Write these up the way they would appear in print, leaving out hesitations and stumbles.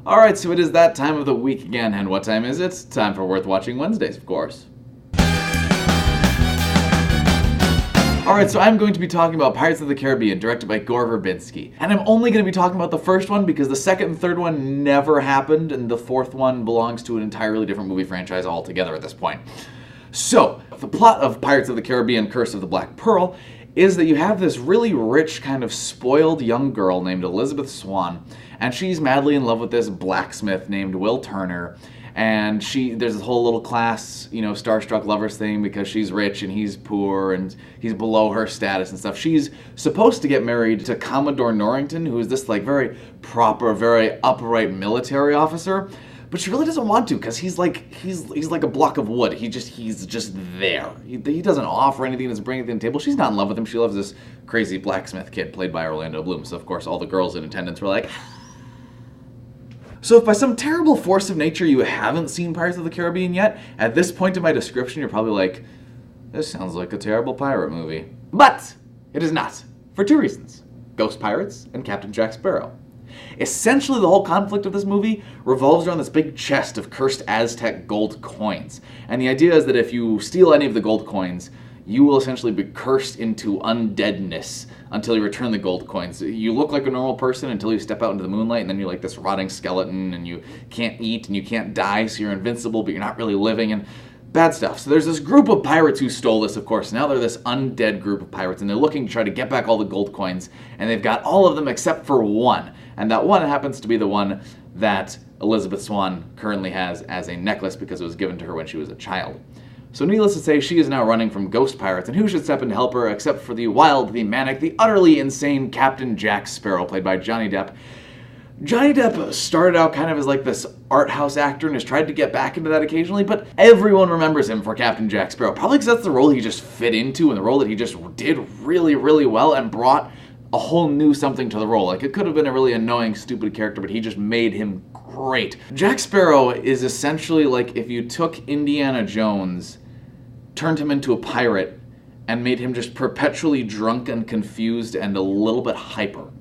Alright, so it is that time of the week again, and what time is it? Time for Worth Watching Wednesdays, of course. Alright, so I'm going to be talking about Pirates of the Caribbean, directed by Gore Verbinski. And I'm only going to be talking about the first one because the second and third one never happened, and the fourth one belongs to an entirely different movie franchise altogether at this point. So, the plot of Pirates of the Caribbean, Curse of the Black Pearl, is that you have this really rich, kind of spoiled young girl named Elizabeth Swann, and she's madly in love with this blacksmith named Will Turner, and there's this whole little class, starstruck lovers thing because she's rich and he's poor and he's below her status and stuff. She's supposed to get married to Commodore Norrington, who is this very proper, very upright military officer, but she really doesn't want to because he's like a block of wood. He's just there. He doesn't offer anything, doesn't bring anything to the table. She's not in love with him. She loves this crazy blacksmith kid played by Orlando Bloom. So of course all the girls in attendance were like. So if by some terrible force of nature you haven't seen Pirates of the Caribbean yet, at this point in my description you're probably like, this sounds like a terrible pirate movie. But it is not, for two reasons: ghost pirates and Captain Jack Sparrow. Essentially, the whole conflict of this movie revolves around this big chest of cursed Aztec gold coins. And the idea is that if you steal any of the gold coins, you will essentially be cursed into undeadness until you return the gold coins. You look like a normal person until you step out into the moonlight, and then you're like this rotting skeleton, and you can't eat, and you can't die, so you're invincible, but you're not really living, and bad stuff. So there's this group of pirates who stole this, of course. Now they're this undead group of pirates, and they're looking to try to get back all the gold coins, and they've got all of them except for one. And that one happens to be the one that Elizabeth Swann currently has as a necklace because it was given to her when she was a child. So needless to say, she is now running from ghost pirates, and who should step in to help her except for the wild, the manic, the utterly insane Captain Jack Sparrow, played by Johnny Depp. Johnny Depp started out kind of as this art house actor and has tried to get back into that occasionally, but everyone remembers him for Captain Jack Sparrow, probably because that's the role he just fit into and the role that he just did really, really well and brought a whole new something to the role. It could have been a really annoying, stupid character, but he just made him great. Jack Sparrow is essentially like if you took Indiana Jones, turned him into a pirate, and made him just perpetually drunk and confused and a little bit hyper.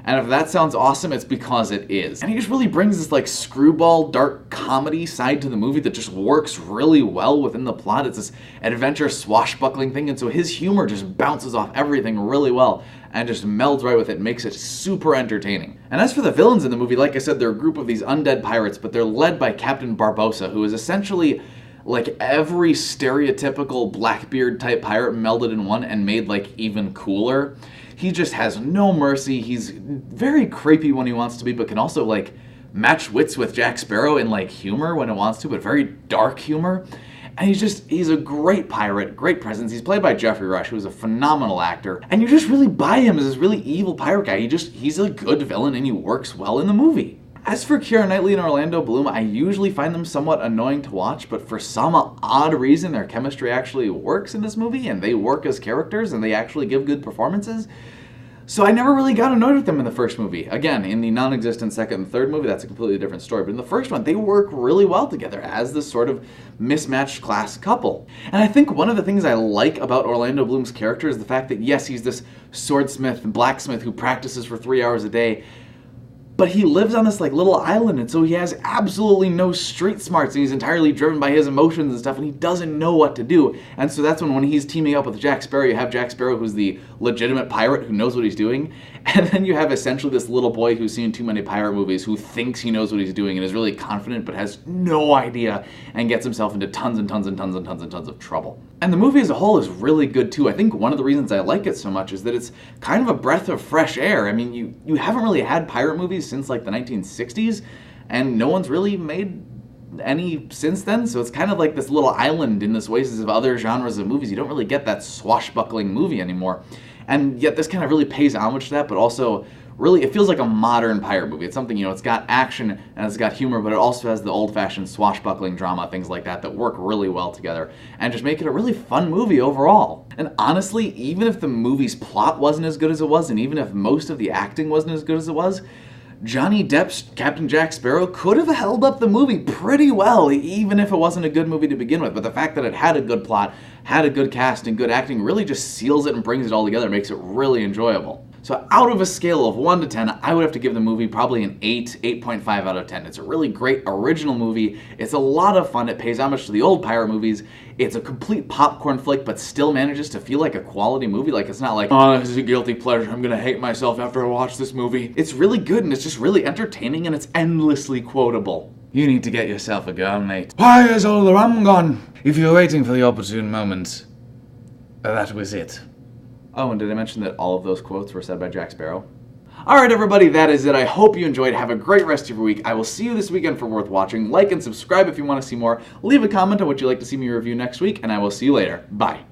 And if that sounds awesome, it's because it is. And he just really brings this screwball dark comedy side to the movie that just works really well within the plot. It's this adventure swashbuckling thing, and so his humor just bounces off everything really well and just melds right with it, makes it super entertaining. And as for the villains in the movie, like I said, they're a group of these undead pirates, but they're led by Captain Barbossa, who is essentially like every stereotypical Blackbeard type pirate melded in one and made even cooler. He just has no mercy. He's very creepy when he wants to be, but can also match wits with Jack Sparrow in humor when it wants to, but very dark humor. And he's a great pirate, great presence. He's played by Jeffrey Rush, who's a phenomenal actor. And you just really buy him as this really evil pirate guy. He's a good villain and he works well in the movie. As for Kiera Knightly and Orlando Bloom, I usually find them somewhat annoying to watch, but for some odd reason their chemistry actually works in this movie, and they work as characters, and they actually give good performances. So I never really got annoyed with them in the first movie. Again, in the non-existent second and third movie, that's a completely different story. But in the first one, they work really well together as this sort of mismatched class couple. And I think one of the things I like about Orlando Bloom's character is the fact that, yes, he's this swordsmith and blacksmith who practices for 3 hours a day, but he lives on this little island, and so he has absolutely no street smarts, and he's entirely driven by his emotions and stuff, and he doesn't know what to do. And so that's when he's teaming up with Jack Sparrow, you have Jack Sparrow, who's the legitimate pirate who knows what he's doing, and then you have essentially this little boy who's seen too many pirate movies who thinks he knows what he's doing and is really confident but has no idea and gets himself into tons and tons and tons and tons and tons of trouble. And the movie as a whole is really good too. I think one of the reasons I like it so much is that it's kind of a breath of fresh air. I mean, you haven't really had pirate movies since the 1960s, and no one's really made any since then, so it's kind of like this little island in this oasis of other genres of movies. You don't really get that swashbuckling movie anymore, and yet this kind of really pays homage to that, but also really it feels like a modern pirate movie. It's something, it's got action and it's got humor, but it also has the old-fashioned swashbuckling drama, things like that work really well together and just make it a really fun movie overall. And honestly, even if the movie's plot wasn't as good as it was, and even if most of the acting wasn't as good as it was, Johnny Depp's Captain Jack Sparrow could have held up the movie pretty well, even if it wasn't a good movie to begin with. But the fact that it had a good plot, had a good cast, and good acting really just seals it and brings it all together, makes it really enjoyable. So out of a scale of 1 to 10, I would have to give the movie probably an 8, 8.5 out of 10. It's a really great original movie. It's a lot of fun. It pays homage to the old pirate movies. It's a complete popcorn flick, but still manages to feel like a quality movie. Like, it's not like, oh, this is a guilty pleasure, I'm gonna hate myself after I watch this movie. It's really good, and it's just really entertaining, and it's endlessly quotable. You need to get yourself a girl, mate. Why is all the rum gone? If you're waiting for the opportune moment, that was it. Oh, and did I mention that all of those quotes were said by Jack Sparrow? Alright everybody, that is it. I hope you enjoyed. Have a great rest of your week. I will see you this weekend for Worth Watching. Like and subscribe if you want to see more. Leave a comment on what you'd like to see me review next week, and I will see you later. Bye.